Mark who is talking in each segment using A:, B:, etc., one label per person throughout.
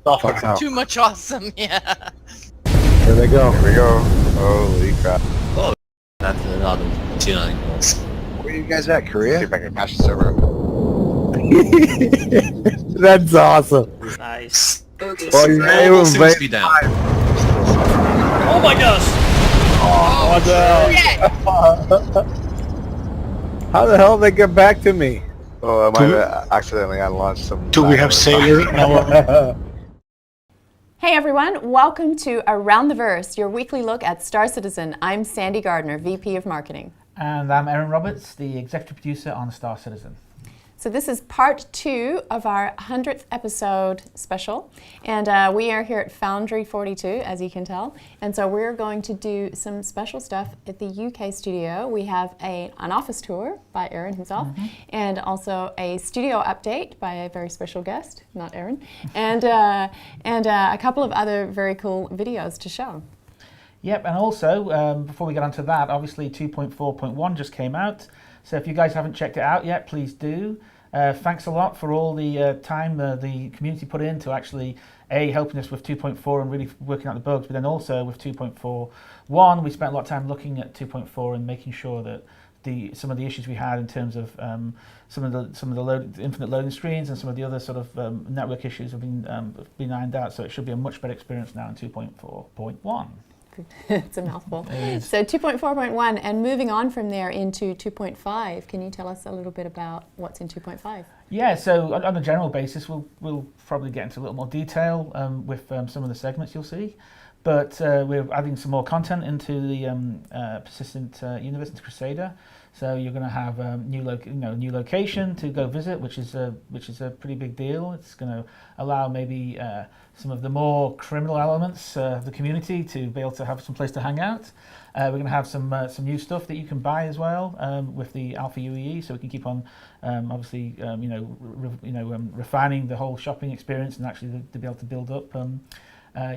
A: Oh,
B: Too much awesome, yeah.
A: there they go.
C: Here we go. Holy crap.
D: That's another 290.
C: Where are you guys at, Korea? See if I can catch the server.
A: That's awesome.
D: Nice.
A: Well, you're able
D: Global
A: to
D: seems
A: invade
D: to be down.
E: Oh my gosh!
A: How the hell did they get back to me?
C: Oh, I might have accidentally unlaunched some...
F: Do we have Sailor?
G: Hey everyone, welcome to Around the Verse, your weekly look at Star Citizen. I'm Sandy Gardner, VP of Marketing.
E: And I'm Aaron Roberts, the executive producer on Star Citizen.
G: So this is part 2 of our 100th episode special, and we are here at Foundry 42, as you can tell. And so we're going to do some special stuff at the UK studio. We have an office tour by Aaron himself, and also a studio update by a very special guest, not Aaron, and a couple of other very cool videos to show.
E: Yep, and also, before we get onto that, obviously 2.4.1 just came out. So if you guys haven't checked it out yet, please do. Thanks a lot for all the time the community put in to actually helping us with 2.4 and really working out the bugs, but then also with 2.4.1 we spent a lot of time looking at 2.4 and making sure that some of the issues we had in terms of some of the infinite loading screens and some of the other sort of network issues have been ironed out. So it should be a much better experience now in 2.4.1.
G: It's a mouthful. So 2.4.1, and moving on from there into 2.5, can you tell us a little bit about what's in 2.5?
E: Yeah, so on a general basis, we'll probably get into a little more detail with some of the segments you'll see. But we're adding some more content into the Persistent Universe, into Crusader. So you're going to have a new location to go visit, which is a pretty big deal. It's going to allow maybe some of the more criminal elements of the community to be able to have some place to hang out. We're going to have some new stuff that you can buy as well with the Alpha UEE, so we can keep on obviously refining the whole shopping experience and actually to be able to build up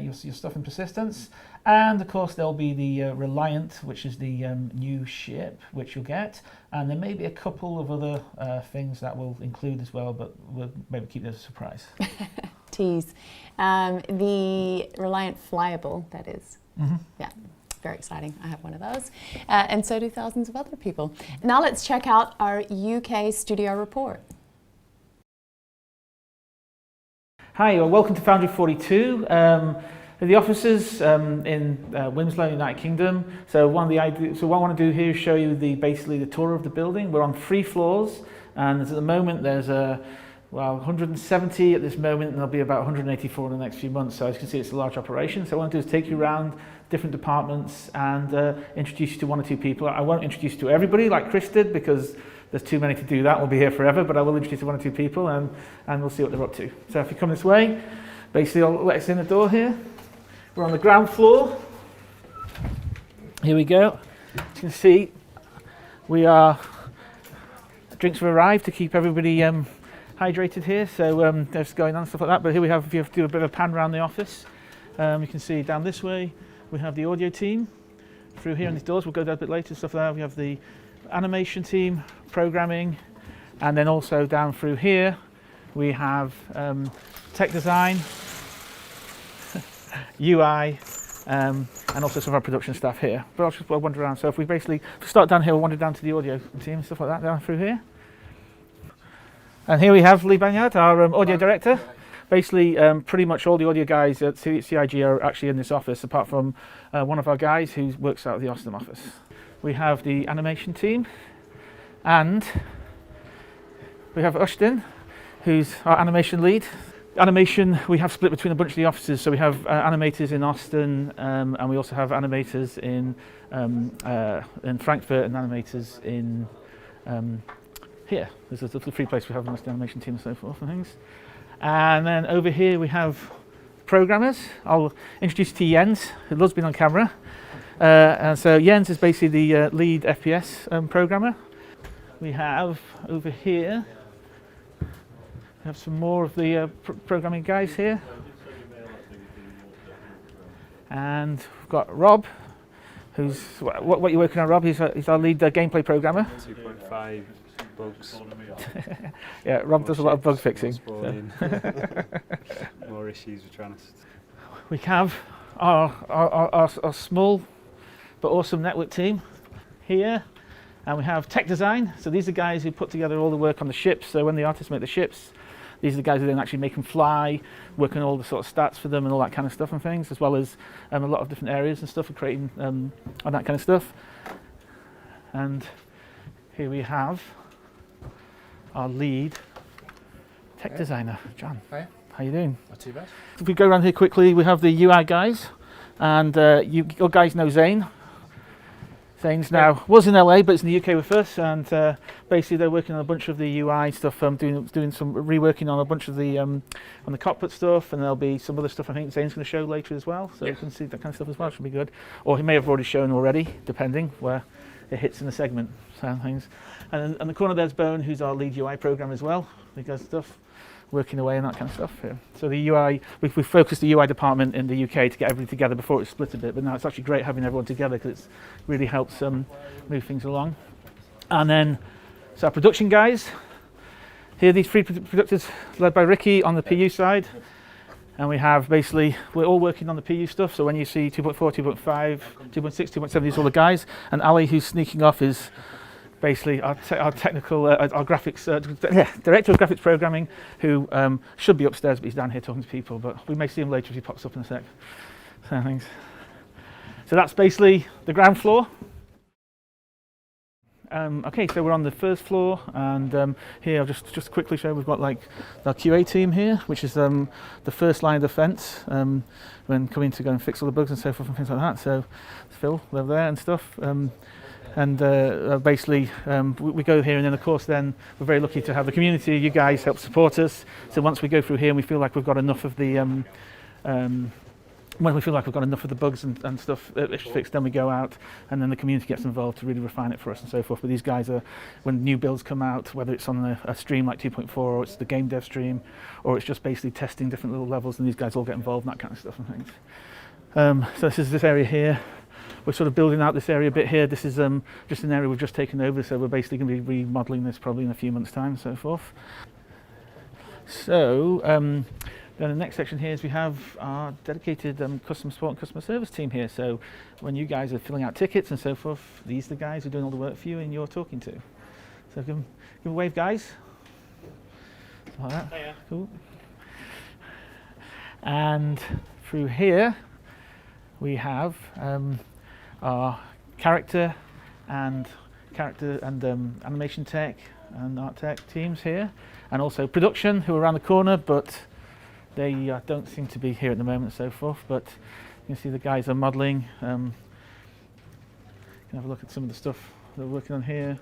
E: your stuff in Persistence. And of course there'll be the Reliant, which is the new ship which you'll get, and there may be a couple of other things that we'll include as well, but we'll maybe keep that as a surprise.
G: Tease. The Reliant Flyable, that is. Yeah, very exciting. I have one of those, and so do thousands of other people. Now let's check out our UK studio report.
E: Hi, well, welcome to Foundry 42. The offices in Winslow, United Kingdom. So what I want to do here is show you basically the tour of the building. We're on 3 floors, and at the moment there's 170 at this moment, and there'll be about 184 in the next few months. So as you can see, it's a large operation. So what I want to do is take you around different departments and introduce you to 1 or 2 people. I won't introduce you to everybody like Chris did, because there's too many to do that. We'll be here forever, but I will introduce you to 1 or 2 people, and we'll see what they're up to. So if you come this way, basically I'll let us in the door here. We're on the ground floor. Here we go. As you can see, drinks have arrived to keep everybody hydrated here. So there's going on stuff like that. But here we have, if you have to do a bit of a pan around the office, you can see down this way we have the audio team. Through here in these doors, we'll go there a bit later. Stuff like that. We have the animation team, programming, and then also down through here we have tech design, UI, and also some of our production staff here. But I'll just wander around. So if we start down here, we'll wander down to the audio team and stuff like that down through here. And here we have Lee Banyard, our audio director. Basically, pretty much all the audio guys at CIG are actually in this office, apart from one of our guys who works out of the Austin office. We have the animation team, and we have Ushdin, who's our animation lead. Animation we have split between a bunch of the offices, so we have animators in Austin, and we also have animators in Frankfurt and animators in here. There's a little free place we have in the animation team and so forth and things. And then over here we have programmers. I'll introduce you to Jens, who loves being on camera. And so Jens is basically the lead FPS programmer. We have over here, we have some more of the programming guys here. And we've got Rob, who's, what you're working on, Rob? He's our lead gameplay programmer.
H: 2.5
F: bugs.
E: Yeah, Rob does a lot of bug
F: ships,
E: fixing.
F: more
E: So.
F: spawning, more issues with trying to.
E: We have our small but awesome network team here, and we have tech design. So these are guys who put together all the work on the ships. So when the artists make the ships, these are the guys who then actually make them fly, work on all the sort of stats for them and all that kind of stuff and things, as well as a lot of different areas and stuff for creating on that kind of stuff. And here we have our lead tech designer, John.
H: Hi.
E: How you doing?
H: Not too bad.
E: If we go around here quickly, we have the UI guys, and you guys know Zane. Zane's now was in LA, but it's in the UK with us, and basically they're working on a bunch of the UI stuff, doing some reworking on a bunch of the on the cockpit stuff, and there'll be some other stuff I think Zane's going to show later as well, so you can see that kind of stuff as well. Should be good, or he may have already shown already, depending where it hits in the segment. So things, and in the corner there's Bone, who's our lead UI program as well. He does stuff. Working away and that kind of stuff here. So the UI, we focused the UI department in the UK to get everything together before it was split a bit, but now it's actually great having everyone together because it really helps move things along. And then, so our production guys, here these three producers led by Ricky on the PU side, and we have basically, we're all working on the PU stuff, so when you see 2.4, 2.5, 2.6, 2.7, these are all the guys, and Ali, who's sneaking off, is basically our technical, our graphics, director of graphics programming, who should be upstairs, but he's down here talking to people, but we may see him later if he pops up in a sec. So, thanks. So that's basically the ground floor. Okay, so we're on the first floor, and here I'll just quickly show we've got like our QA team here, which is the first line of defense when coming to go and fix all the bugs and so forth and things like that. So Phil over there and stuff. Basically we go here, and then of course then we're very lucky to have the community. You guys help support us, so once we go through here and we feel like we've got enough of the when we feel like we've got enough of the bugs and stuff fixed, then we go out and then the community gets involved to really refine it for us and so forth. But these guys are, when new builds come out, whether it's on a stream like 2.4 or it's the game dev stream or it's just basically testing different little levels, and these guys all get involved in that kind of stuff and things. So this is this area here. We're sort of building out this area a bit here. This is just an area we've just taken over, so we're basically going to be remodeling this probably in a few months' time and so forth. So then the next section here is we have our dedicated customer support and customer service team here. So when you guys are filling out tickets and so forth, these are the guys who are doing all the work for you and you're talking to. So give a wave, guys. Like that.
F: Hiya.
E: Cool. And through here we have our character and animation tech and art tech teams here, and also production, who are around the corner, but they don't seem to be here at the moment and so forth. But you can see the guys are modelling. You can have a look at some of the stuff they're working on here,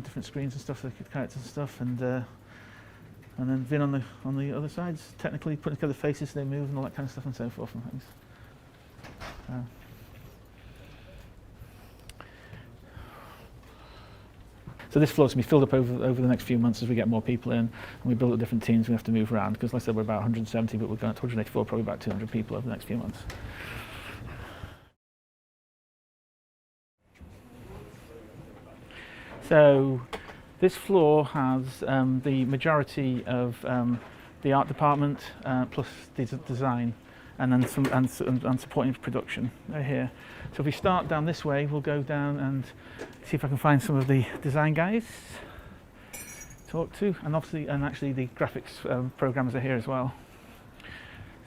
E: different screens and stuff, the characters and stuff, and then Vin on the other sides, technically putting together faces so they move and all that kind of stuff and so forth and things. So this floor is going to be filled up over the next few months as we get more people in and we build up different teams. We have to move around because, like I said, we're about 170, but we're going to 184, probably about 200 people over the next few months. So this floor has the majority of the art department plus the design, and then some and supporting production here. So if we start down this way, we'll go down and see if I can find some of the design guys to talk to, and actually the graphics programmers are here as well.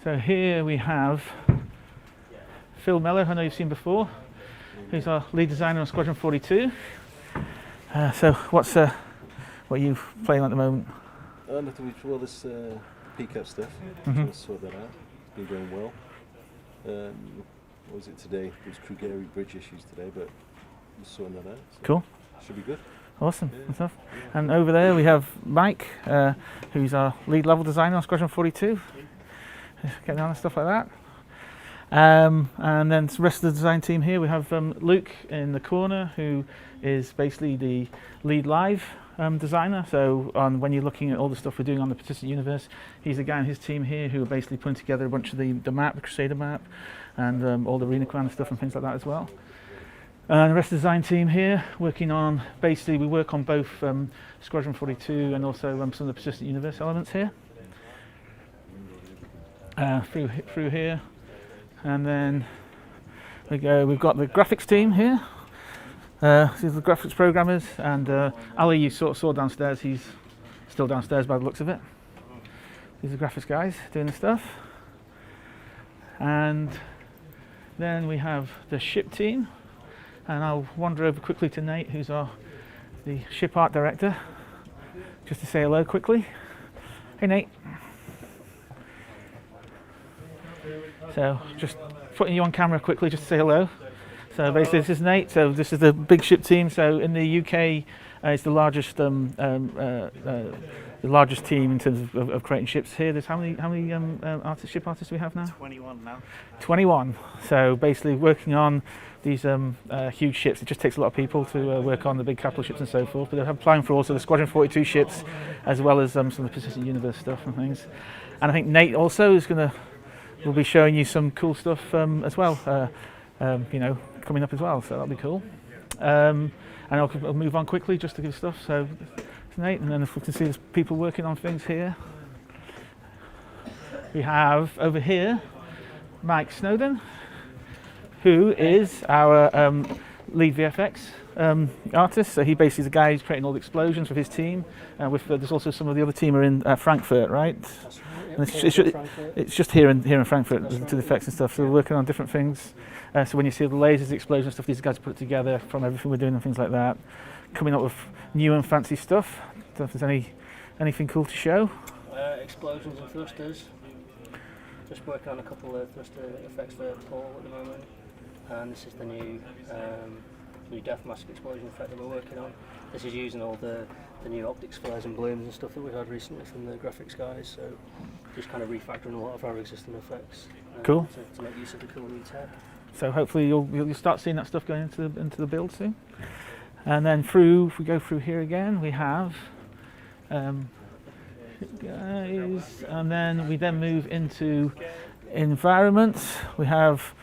E: So here we have Phil Mellor, who I know you've seen before, who's our lead designer on Squadron 42. So what are you playing at the moment?
I: Nothing. Well, this PCAP stuff.
E: Mm-hmm.
I: Just sort that out. It's been going well. What was it today? It was Krugeri bridge issues today, but we're sorting that out. So
E: Cool.
I: should be good.
E: Awesome. Good stuff. And over there we have Mike, who's our lead level designer on Squadron 42. Getting on and stuff like that. And then the rest of the design team here, we have Luke in the corner, who is basically the lead live designer. So when you're looking at all the stuff we're doing on the Persistent Universe, he's the guy and his team here who are basically putting together a bunch of the map, the Crusader map, and all the arena command stuff and things like that as well. And the rest of the design team here working on, basically we work on both Squadron 42 and also some of the persistent universe elements here. Through here, and then we've got the graphics team here. These are the graphics programmers, and Ali you sort of saw downstairs, he's still downstairs by the looks of it. These are the graphics guys doing the stuff. And then we have the ship team. And I'll wander over quickly to Nate, who's the ship art director, just to say hello quickly. Hey Nate. So just putting you on camera quickly just to say hello. So basically this is Nate, so this is the big ship team. So in the UK it's the largest team in terms of creating ships here. There's how many ship artists do we have now?
F: 21 now.
E: 21. So basically working on these huge ships. It just takes a lot of people to work on the big capital ships and so forth. But they're applying for also the Squadron 42 ships, as well as some of the persistent universe stuff and things. And I think Nate also will be showing you some cool stuff as well. Coming up as well. So that'll be cool. And I'll move on quickly just to give stuff. So it's Nate, and then if we can see there's people working on things here. We have over here Mike Snowden, who is our lead VFX artist. So he basically is the guy who's creating all the explosions with his team. There's also some of the other team are in Frankfurt, right? And it's just here in Frankfurt to the effects and stuff. So we're working on different things. So when you see the lasers, the explosions, stuff, these guys put it together from everything we're doing and things like that. Coming up with new and fancy stuff. Don't know if there's anything cool to show.
H: Explosions and thrusters. Just working on a couple of thruster effects for Paul at the moment. And this is the new death mask explosion effect that we're working on. This is using all the new optics flares and blooms and stuff that we've had recently from the graphics guys, so just kind of refactoring a lot of our existing effects.
E: Cool.
H: To make use of the cool new tech.
E: So hopefully you'll start seeing that stuff going into the build soon. And then if we go through here again, we have guys, and then we move into environment. We have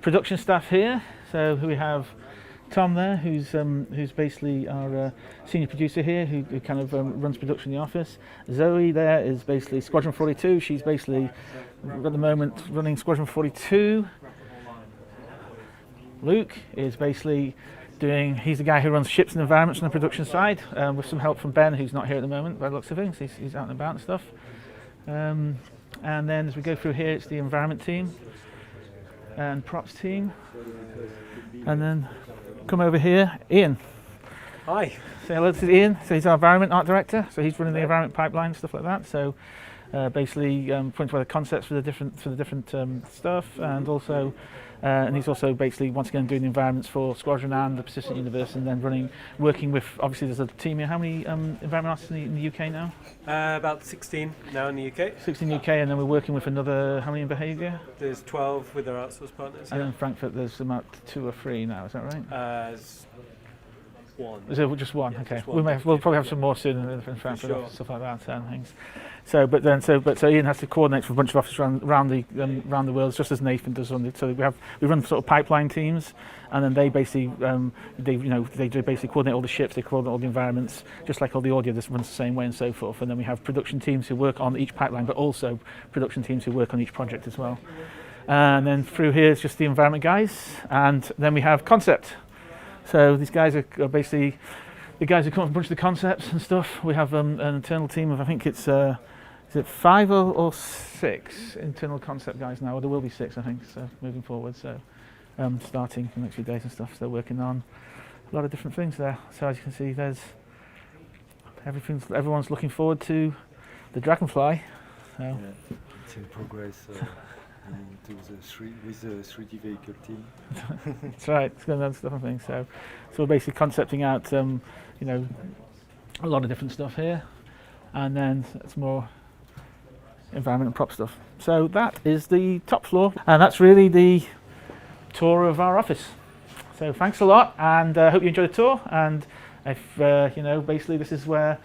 E: production staff here. So we have Tom there, who's basically our senior producer here, who kind of runs production in the office. Zoe there is basically Squadron 42. She's basically at the moment running Squadron 42. Luke is basically he's the guy who runs ships and environments on the production side, with some help from Ben, who's not here at the moment by the looks of things. He's out and about and stuff. And then as we go through here, it's the environment team and props team. And then come over here, Ian.
F: Hi.
E: Say hello to Ian. So he's our environment art director. So he's running the environment pipeline, stuff like that. So basically putting together concepts for the different stuff, and also and he's also basically once again doing the environments for Squadron and the persistent universe, and then working with, obviously there's a team here. How many environment artists in the UK now?
F: About 16 now in the UK.
E: 16 UK, and then we're working with another, how many in Behaviour?
F: There's 12 with our outsource partners.
E: And in Frankfurt there's about 2 or 3 now, is that right?
F: One.
E: Is it just one? Okay.
F: Just one.
E: We'll probably have some more soon in Frankfurt,
F: Sure.
E: stuff like that and things. So Ian has to coordinate with a bunch of officers around the world, just as Nathan does. So we run sort of pipeline teams, and then they basically they basically coordinate all the ships, they coordinate all the environments, just like all the audio. This runs the same way and so forth. And then we have production teams who work on each pipeline, but also production teams who work on each project as well. And then through here is just the environment guys, and then we have concept. So these guys are basically the guys who come up with a bunch of the concepts and stuff. We have an internal team of, I think it's is it 5 or 6 internal concept guys now, or there will be 6 I think, so moving forward. So starting in the next few days and stuff, so they're working on a lot of different things there. So as you can see, there's everyone's looking forward to the Dragonfly. So.
I: Yeah, it's in progress. With the 3D vehicle team.
E: That's right, it's going on stuff and things. So we're basically concepting out, a lot of different stuff here, and then it's more environment and prop stuff. So that is the top floor, and that's really the tour of our office. So thanks a lot, and I hope you enjoyed the tour. And if basically this is where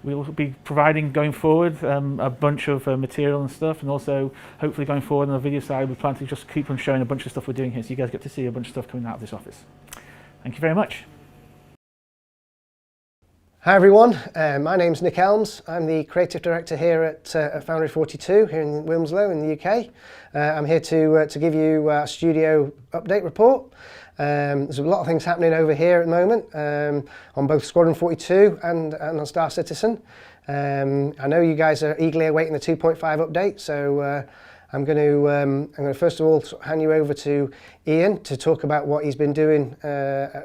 E: we'll be providing going forward a bunch of material and stuff, and also hopefully going forward on the video side we plan to just keep on showing a bunch of stuff we're doing here, so you guys get to see a bunch of stuff coming out of this office. Thank you very much.
J: Hi everyone, my name's Nick Elms. I'm the Creative Director here at Foundry 42 here in Wilmslow in the UK. I'm here to give you a studio update report. There's a lot of things happening over here at the moment on both Squadron 42 and on Star Citizen. I know you guys are eagerly awaiting the 2.5 update, so I'm going to first of all hand you over to Ian to talk about what he's been doing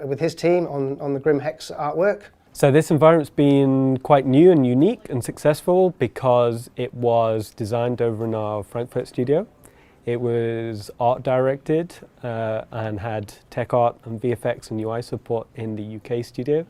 J: with his team on the Grim Hex artwork.
F: So this environment's been quite new and unique and successful because it was designed over in our Frankfurt studio. It was art directed and had tech art and VFX and UI support in the UK studio.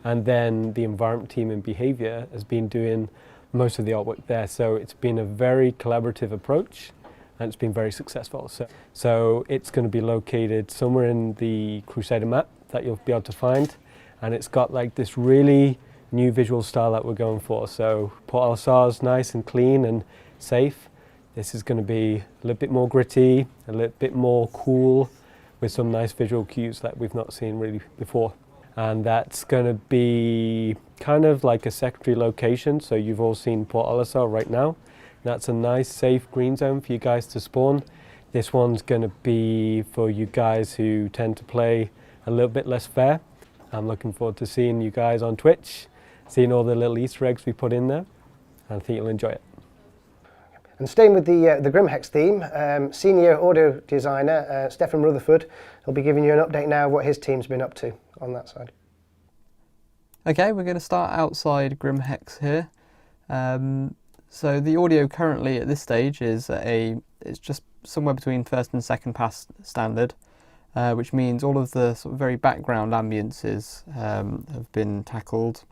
F: And then the environment team and behavior has been doing most of the artwork there. So it's been a very collaborative approach and it's been very successful. So it's going to be located somewhere in the Crusader map that you'll be able to find. And it's got like this really new visual style that we're going for. So Port Al-Sar's nice and clean and safe. This is going to be a little bit more gritty, a little bit more cool, with some nice visual cues that we've not seen really before. And that's going to be kind of like a secondary location. So you've all seen Port Al-Sar right now. That's a nice, safe green zone for you guys to spawn. This one's going to be for you guys who tend to play a little bit less fair. I'm looking forward to seeing you guys on Twitch, seeing all the little Easter eggs we put in there, and I think you'll enjoy it.
J: And staying with the Grim Hex theme, senior audio designer Stefan Rutherford will be giving you an update now of what his team's been up to on that side.
K: Okay, we're going to start outside Grim Hex here. So the audio currently at this stage is it's just somewhere between first and second pass standard. Which means all of the sort of very background ambiences have been tackled,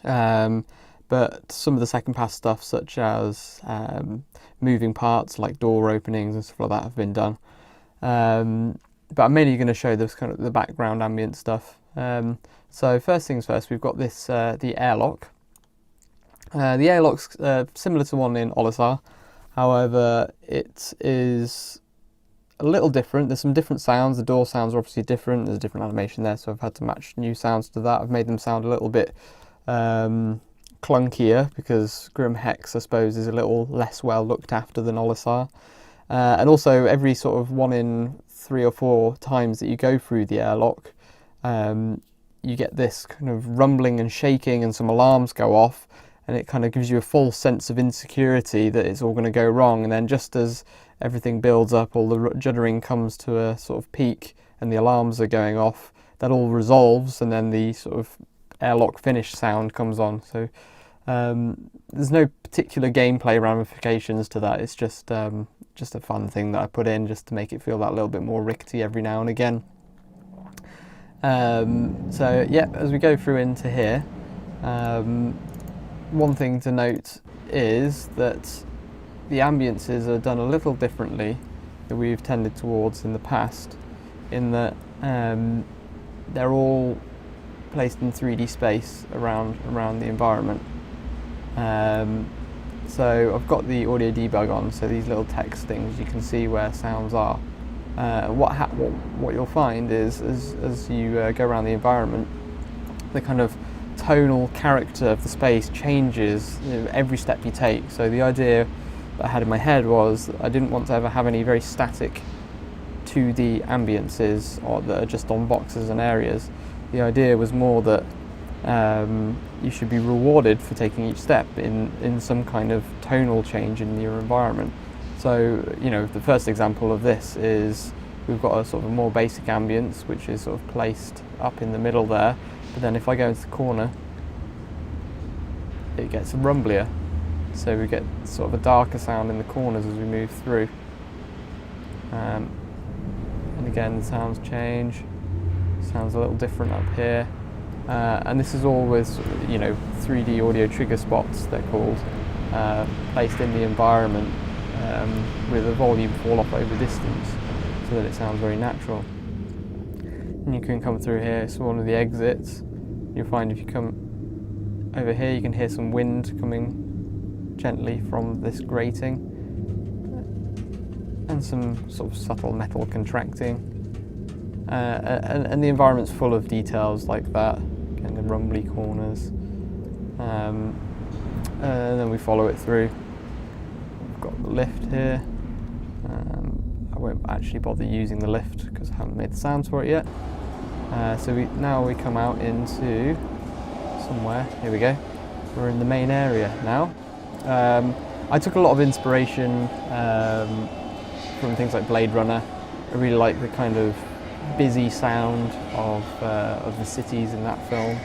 K: but some of the second pass stuff, such as moving parts like door openings and stuff like that, have been done. But I'm mainly going to show this kind of the background ambient stuff. So first things first, we've got this the airlock. The airlock's similar to one in Olisar, however, it is a little different. There's some different sounds. The door sounds are obviously different. There's a different animation there, so I've had to match new sounds to that. I've made them sound a little bit clunkier because Grim Hex, I suppose, is a little less well looked after than Olisar. And also, every sort of 1 in 3 or 4 times that you go through the airlock, you get this kind of rumbling and shaking, and some alarms go off, and it kind of gives you a false sense of insecurity that it's all going to go wrong. And then just as everything builds up, all the juddering comes to a sort of peak and the alarms are going off, that all resolves, and then the sort of airlock finish sound comes on. So there's no particular gameplay ramifications to that. It's just a fun thing that I put in just to make it feel that little bit more rickety every now and again. So yeah, as we go through into here, one thing to note is that the ambiences are done a little differently than we've tended towards in the past, in that they're all placed in 3D space around the environment. So I've got the audio debug on, so these little text things, you can see where sounds are. What you'll find is as you go around the environment, the kind of tonal character of the space changes, you know, every step you take. So the idea that I had in my head was I didn't want to ever have any very static 2D ambiences or that are just on boxes and areas. The idea was more that you should be rewarded for taking each step in some kind of tonal change in your environment. So, you know, the first example of this is we've got a sort of more basic ambience, which is sort of placed up in the middle there. But then if I go into the corner, it gets rumblier. So we get sort of a darker sound in the corners as we move through. And again, the sounds change. Sounds a little different up here. And this is all with, you know, 3D audio trigger spots, they're called, placed in the environment with a volume fall off over distance so that it sounds very natural. And you can come through here, it's one of the exits. You'll find if you come over here, you can hear some wind coming gently from this grating and some sort of subtle metal contracting. and the environment's full of details like that, and the rumbly corners. And then we follow it through. We've got the lift here. I won't actually bother using the lift because I haven't made the sounds for it yet. So now we come out into somewhere. Here we go. We're in the main area now. I took a lot of inspiration from things like Blade Runner. I really like the kind of busy sound of the cities in that film,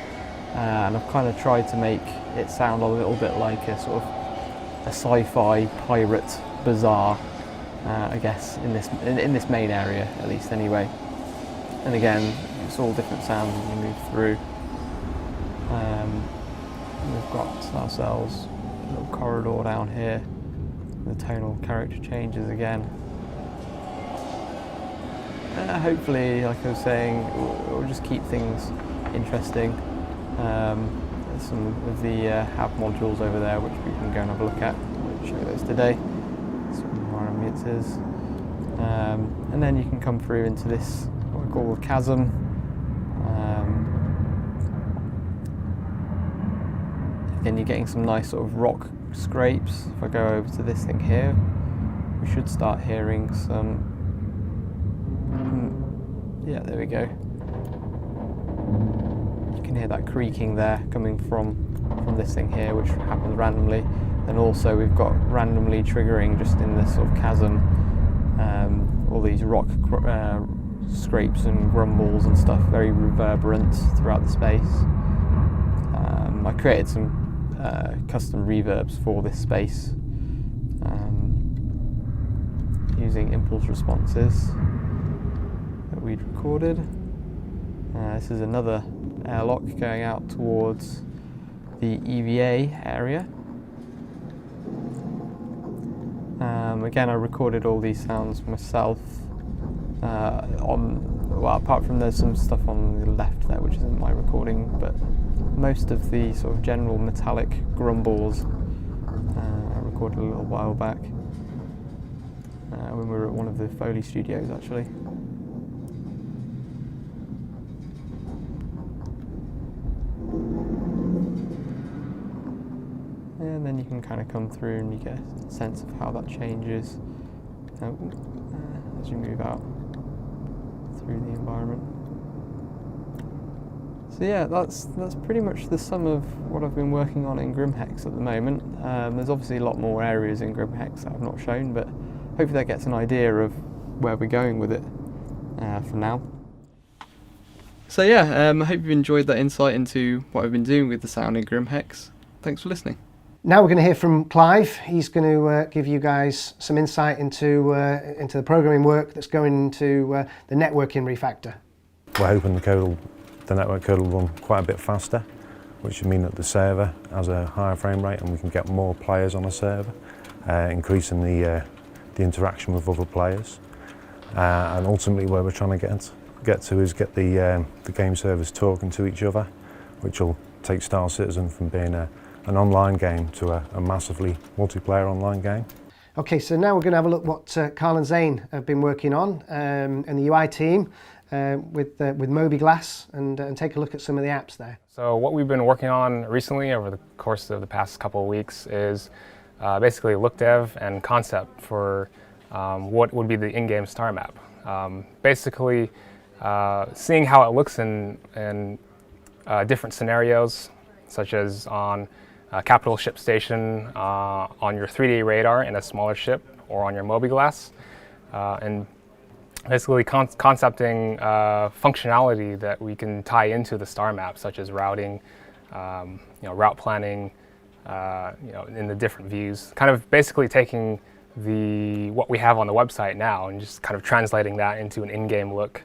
K: and I've kind of tried to make it sound a little bit like a sort of a sci-fi pirate bazaar, I guess, in this main area, at least anyway. And again, it's all different sounds as you move through. We've got ourselves a little corridor down here. The tonal character changes again. Hopefully, like I was saying, we'll just keep things interesting. There's some of the hab modules over there which we can go and have a look at. I'll show you those today. Some more ambiances. And then you can come through into this, what we call the chasm. Again, you're getting some nice sort of rock scrapes. If I go over to this thing here, we should start hearing some. Yeah, there we go. You can hear that creaking there coming from this thing here, which happens randomly. And also we've got randomly triggering just in this sort of chasm, all these rock scrapes and grumbles and stuff, very reverberant throughout the space. I created some custom reverbs for this space using impulse responses that we'd recorded. This is another airlock going out towards the EVA area. Again, I recorded all these sounds myself. Well, apart from there's some stuff on the left there which isn't my recording, but most of the sort of general metallic grumbles I recorded a little while back when we were at one of the Foley studios actually. And then you can kind of come through and you get a sense of how that changes as you move out through the environment. So yeah, that's pretty much the sum of what I've been working on in GrimHex at the moment. There's obviously a lot more areas in GrimHex that I've not shown, but hopefully that gets an idea of where we're going with it for now. So yeah, I hope you've enjoyed that insight into what I've been doing with the sound in GrimHex. Thanks for listening.
J: Now we're going to hear from Clive. He's going to give you guys some insight into the programming work that's going into the networking refactor.
L: We're hoping the network code will run quite a bit faster, which would mean that the server has a higher frame rate and we can get more players on a server, increasing the interaction with other players. And ultimately where we're trying to get to is get the game servers talking to each other, which will take Star Citizen from being an online game to a massively multiplayer online game.
J: Okay, so now we're going to have a look what Carl and Zane have been working on and the UI team with mobiGlas and take a look at some of the apps there.
M: So what we've been working on recently over the course of the past couple of weeks is basically look dev and concept for what would be the in-game star map. Basically seeing how it looks in different scenarios, such as on a capital ship station, on your 3D radar in a smaller ship, or on your mobiGlas, and basically concepting functionality that we can tie into the star map, such as routing, route planning, in the different views. Kind of basically taking what we have on the website now and just kind of translating that into an in-game look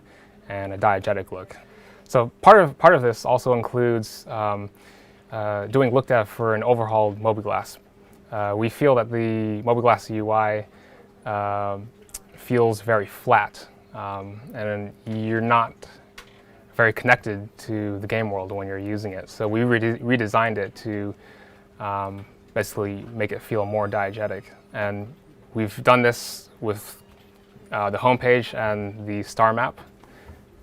M: and a diegetic look. So part of this also includes doing look dev for an overhauled mobiGlas. We feel that the mobiGlas UI feels very flat, and you're not very connected to the game world when you're using it. So we redesigned it to basically make it feel more diegetic. And we've done this with the homepage and the star map.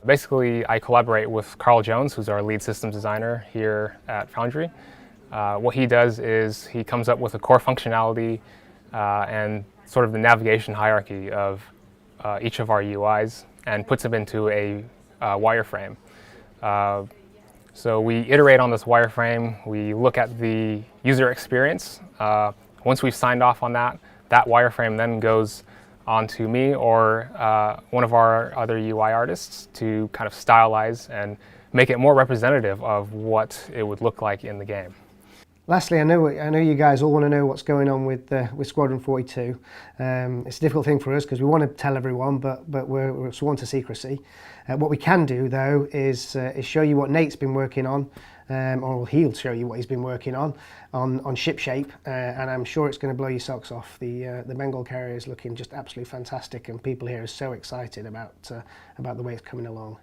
M: Basically, I collaborate with Carl Jones, who's our lead systems designer here at Foundry. What he does is he comes up with a core functionality and sort of the navigation hierarchy of each of our UIs and puts them into a wireframe. So we iterate on this wireframe, we look at the user experience. Once we've signed off on that, that wireframe then goes onto me or one of our other UI artists to kind of stylize and make it more representative of what it would look like in the game.
J: Lastly, I know you guys all want to know what's going on with Squadron 42. It's a difficult thing for us because we want to tell everyone, but we're sworn to secrecy. What we can do though is show you what Nate's been working on, or he'll show you what he's been working on shipshape, and I'm sure it's going to blow your socks off. The Bengal carrier is looking just absolutely fantastic, and people here are so excited about the way it's coming along.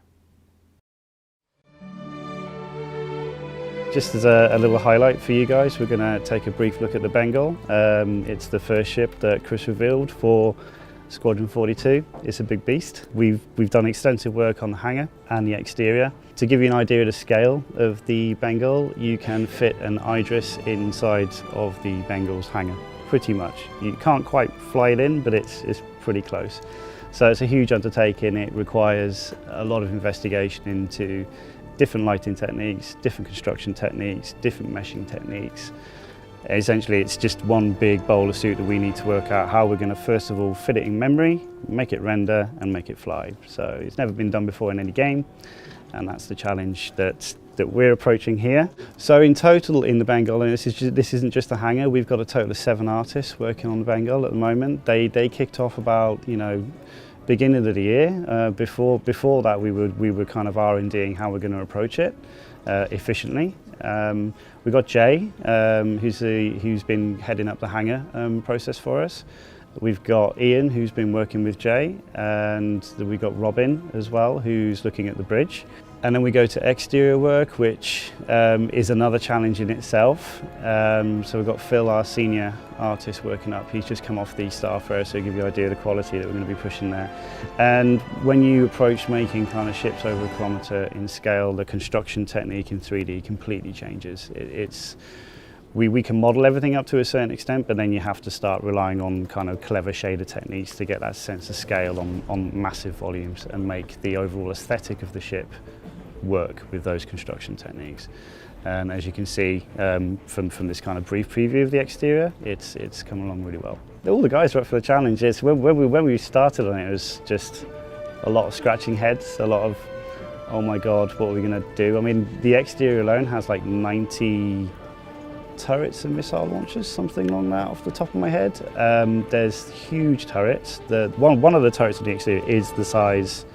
N: Just as a little highlight for you guys, we're going to take a brief look at the Bengal. It's the first ship that Chris revealed for Squadron 42. It's a big beast. We've done extensive work on the hangar and the exterior. To give you an idea of the scale of the Bengal, you can fit an Idris inside of the Bengal's hangar, pretty much. You can't quite fly it in, but it's pretty close. So it's a huge undertaking. It requires a lot of investigation into different lighting techniques, different construction techniques, different meshing techniques. Essentially, it's just one big bowl of soup that we need to work out how we're going to first of all fit it in memory, make it render and make it fly. So it's never been done before in any game, and that's the challenge that we're approaching here. So in total in the Bengal, and this isn't just the hangar, we've got a total of 7 artists working on the Bengal at the moment. They kicked off about, beginning of the year. Before that, we were kind of R&Ding how we're going to approach it efficiently. We've got Jay, who's been heading up the hangar process for us. We've got Ian, who's been working with Jay, and we've got Robin as well, who's looking at the bridge. And then we go to exterior work, which is another challenge in itself. So we've got Phil, our senior artist, working up. He's just come off the Starfarer, so to give you an idea of the quality that we're going to be pushing there. And when you approach making kind of ships over a kilometre in scale, the construction technique in 3D completely changes. We can model everything up to a certain extent, but then you have to start relying on kind of clever shader techniques to get that sense of scale on massive volumes and make the overall aesthetic of the ship work with those construction techniques. And as you can see from this kind of brief preview of the exterior, it's come along really well. All the guys are up for the challenge. When we started on it, it was just a lot of scratching heads, a lot of, oh my God, what are we going to do? I mean, the exterior alone has like 90 turrets and missile launchers, something along that off the top of my head. There's huge turrets. One of the turrets on the exterior is the size,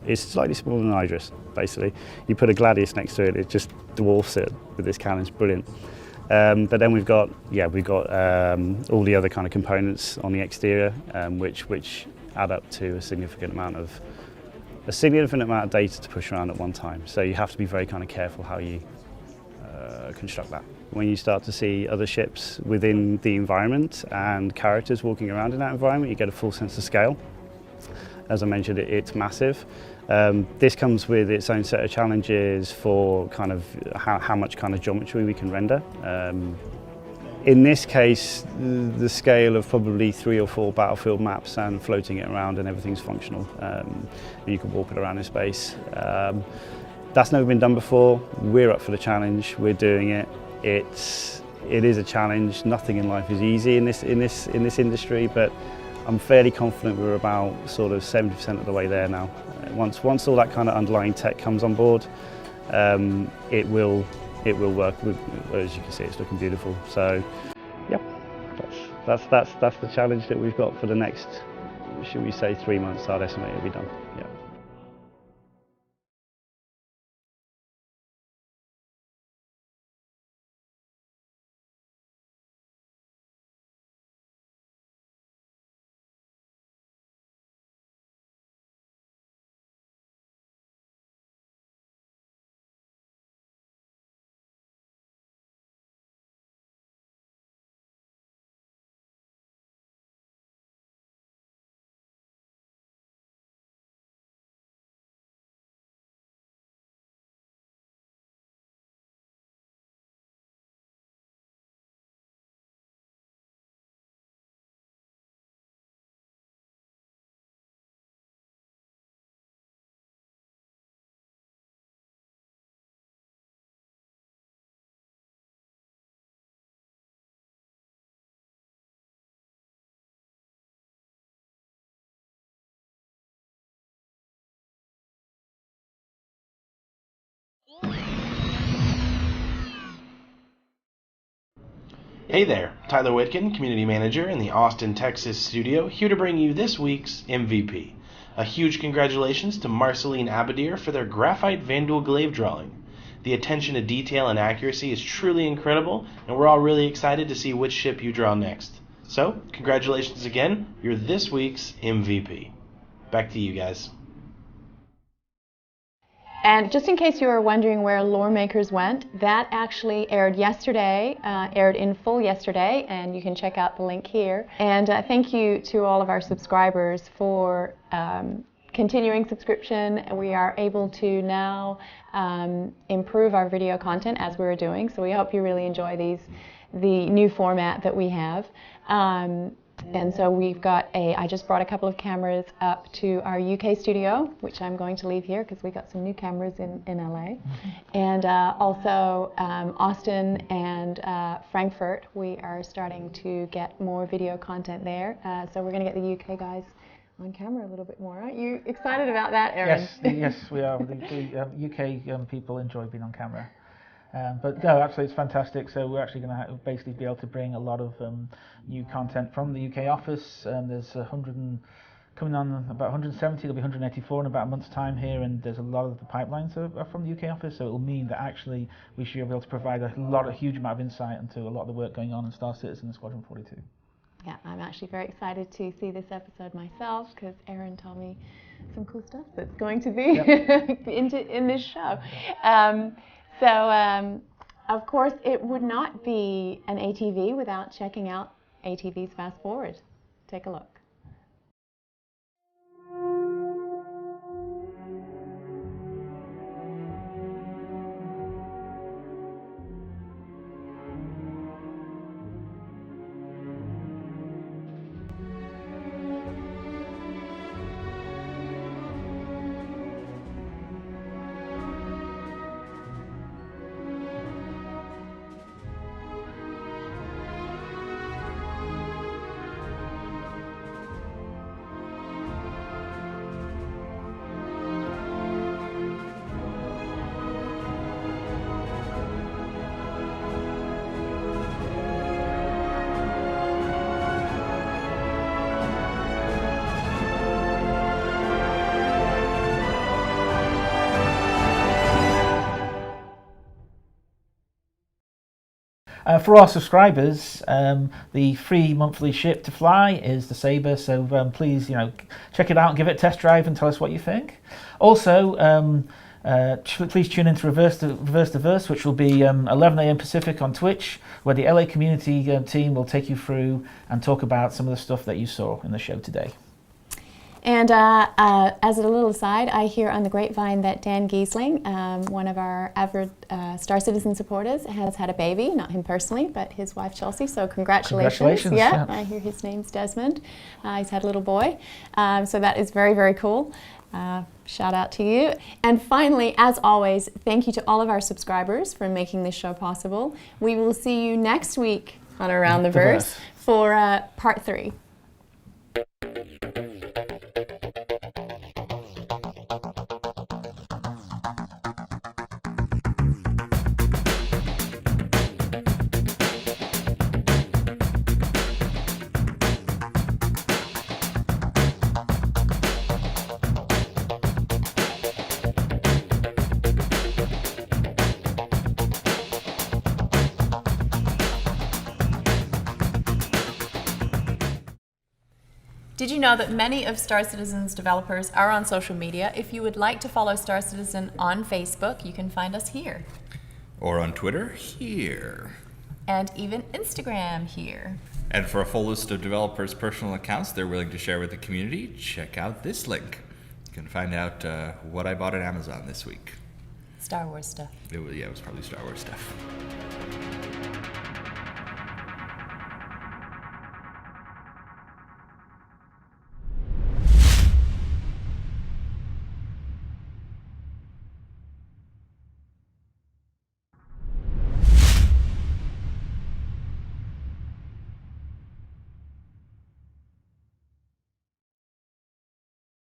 N: it's slightly smaller than Idris, basically. You put a Gladius next to it, it just dwarfs it with this cannon. It's brilliant. But then we've got all the other kind of components on the exterior, which add up to a significant amount of data to push around at one time. So you have to be very kind of careful how you construct that. When you start to see other ships within the environment and characters walking around in that environment, you get a full sense of scale. As I mentioned, it's massive. This comes with its own set of challenges for kind of how much kind of geometry we can render. In this case, the scale of probably 3 or 4 battlefield maps and floating it around and everything's functional. And you can warp it around in space. That's never been done before. We're up for the challenge. We're doing it. It is a challenge. Nothing in life is easy in this industry, but I'm fairly confident we're about sort of 70% of the way there now. Once all that kind of underlying tech comes on board, it will work. As you can see, it's looking beautiful. So, yep, that's the challenge that we've got for the next, should we say, 3 months. I'd estimate it'll be done. Yeah.
O: Hey there, Tyler Whitkin, Community Manager in the Austin, Texas studio, here to bring you this week's MVP. A huge congratulations to Marceline Abadir for their graphite Vandal glaive drawing. The attention to detail and accuracy is truly incredible, and we're all really excited to see which ship you draw next. So, congratulations again, you're this week's MVP. Back to you guys.
G: And just in case you were wondering where Lore Makers went, that actually aired yesterday, aired in full yesterday, and you can check out the link here. And thank you to all of our subscribers for continuing subscription. We are able to now improve our video content as we were doing, so we hope you really enjoy the new format that we have. And so we've got I just brought a couple of cameras up to our UK studio, which I'm going to leave here because we got some new cameras in LA. And also Austin and Frankfurt, we are starting to get more video content there. So we're going to get the UK guys on camera a little bit more. Aren't you excited about that, Aaron?
E: Yes, we are. The UK people enjoy being on camera. But no, absolutely, it's fantastic. So we're actually going to basically be able to bring a lot of new content from the UK office. There's coming on about 170, there'll be 184 in about a month's time here, and there's a lot of the pipelines are from the UK office, so it will mean that actually we should be able to provide a huge amount of insight into a lot of the work going on in Star Citizen and Squadron 42.
G: Yeah, I'm actually very excited to see this episode myself because Aaron told me some cool stuff that's going to be in this show. So, of course, it would not be an ATV without checking out ATV's Fast Forward. Take a look.
E: For our subscribers, the free monthly ship to fly is the Sabre, so please, check it out and give it a test drive and tell us what you think. Also, please tune in to Reverse the Verse, which will be 11 a.m. Pacific on Twitch, where the LA community team will take you through and talk about some of the stuff that you saw in the show today.
G: And as a little aside, I hear on the grapevine that Dan Giesling, one of our avid Star Citizen supporters, has had a baby. Not him personally, but his wife Chelsea. So congratulations. Yeah, I hear his name's Desmond. He's had a little boy. So that is very, very cool. Shout out to you. And finally, as always, thank you to all of our subscribers for making this show possible. We will see you next week on Around the Verse for part 3. Did you know that many of Star Citizen's developers are on social media? If you would like to follow Star Citizen on Facebook, you can find us here.
P: Or on Twitter, here.
G: And even Instagram, here.
P: And for a full list of developers' personal accounts they're willing to share with the community, check out this link. You can find out what I bought at Amazon this week.
G: Star Wars stuff.
P: It was probably Star Wars stuff.